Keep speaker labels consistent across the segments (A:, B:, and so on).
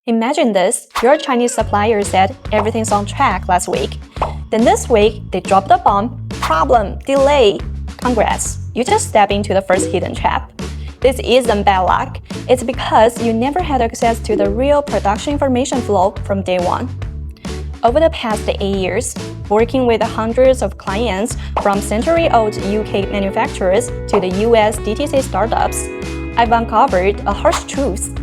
A: Imagine this, your Chinese supplier said everything's on track last week. Then this week, they dropped the bomb, problem, delay. Congrats, you just stepped into the first hidden trap. This isn't bad luck, it's because you never had access to the real production information flow from day one. Over the past 8 years, working with hundreds of clients from century-old UK manufacturers to the US DTC startups, I've uncovered a harsh truth.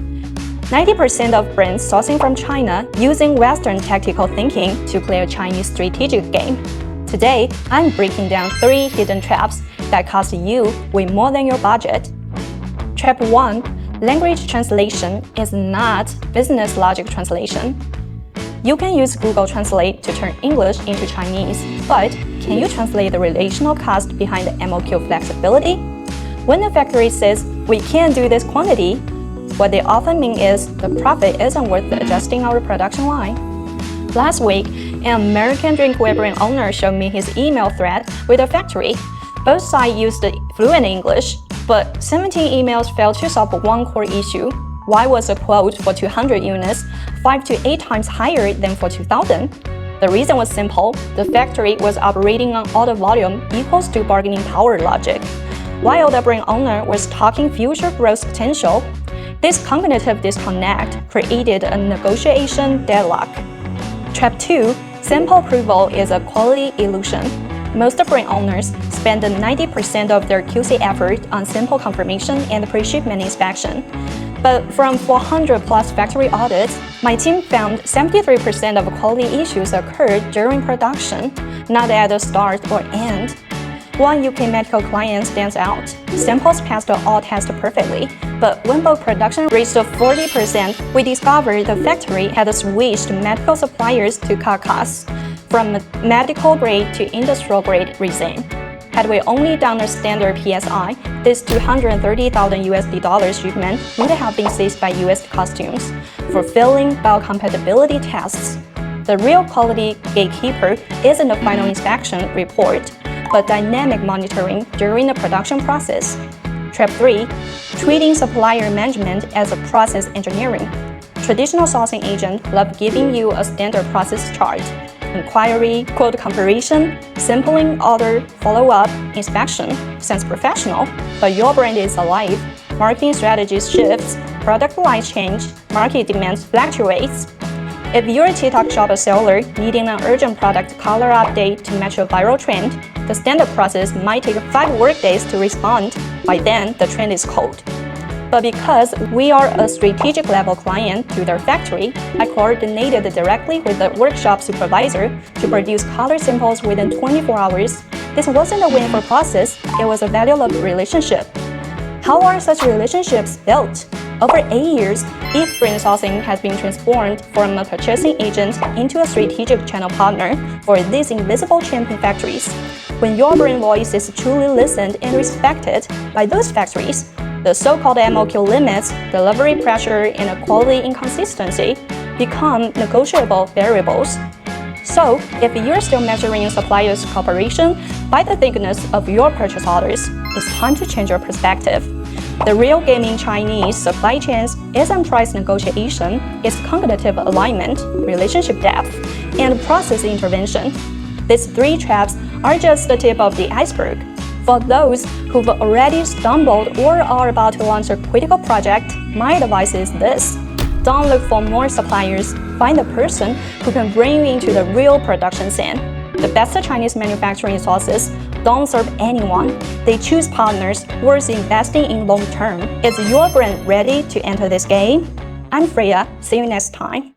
A: 90% of brands sourcing from China using Western tactical thinking to play a Chinese strategic game. Today, I'm breaking down 3 hidden traps that cost you way more than your budget. Trap 1. Language translation is not business logic translation. You can use Google Translate to turn English into Chinese, but can you translate the relational cost behind the MOQ flexibility? When the factory says, we can't do this quantity, what they often mean is the profit isn't worth adjusting our production line. Last week, an American drinkware brand owner showed me his email thread with a factory. Both sides used fluent English, but 17 emails failed to solve one core issue. Why was a quote for 200 units 5 to 8 times higher than for 2,000? The reason was simple. The factory was operating on order volume equals to bargaining power logic. While the brand owner was talking future growth potential, this cognitive disconnect created a negotiation deadlock. Trap 2. Sample approval is a quality illusion. Most brand owners spend 90% of their QC effort on sample confirmation and pre-shipment inspection. But from 400-plus factory audits, my team found 73% of quality issues occurred during production, not at the start or end. One UK medical client stands out. Samples passed all tests perfectly, but when bulk production reached 40%, we discovered the factory had switched medical suppliers to cut costs, from medical grade to industrial grade resin. Had we only done a standard PSI, this $230,000 shipment would have been seized by US Customs for failing biocompatibility tests. The real quality gatekeeper isn't the final inspection report, but dynamic monitoring during the production process. Trap 3. Treating supplier management as a process engineering. Traditional sourcing agents love giving you a standard process chart. Inquiry, quote comparison, sampling, order, follow-up, inspection sounds professional, but your brand is alive. Marketing strategies shifts, product lines change, market demand fluctuates. If you're a TikTok shop seller needing an urgent product color update to match a viral trend, the standard process might take 5 workdays to respond. By then, the trend is cold. But because we are a strategic level client to their factory, I coordinated directly with the workshop supervisor to produce color samples within 24 hours. This wasn't a win for process, it was a valuable relationship. How are such relationships built? Over 8 years, each brand sourcing has been transformed from a purchasing agent into a strategic channel partner for these invisible champion factories. When your brand voice is truly listened and respected by those factories, the so-called MOQ limits, delivery pressure, and quality inconsistency become negotiable variables. So, if you're still measuring suppliers' cooperation by the thickness of your purchase orders, it's time to change your perspective. The real game in Chinese supply chains isn't price negotiation, it's cognitive alignment, relationship depth, and process intervention. These 3 traps are just the tip of the iceberg. For those who've already stumbled or are about to launch a critical project, my advice is this. Don't look for more suppliers, find the person who can bring you into the real production scene. The best Chinese manufacturing sources don't serve anyone. They choose partners worth investing in long term. Is your brand ready to enter this game? I'm Freya. See you next time.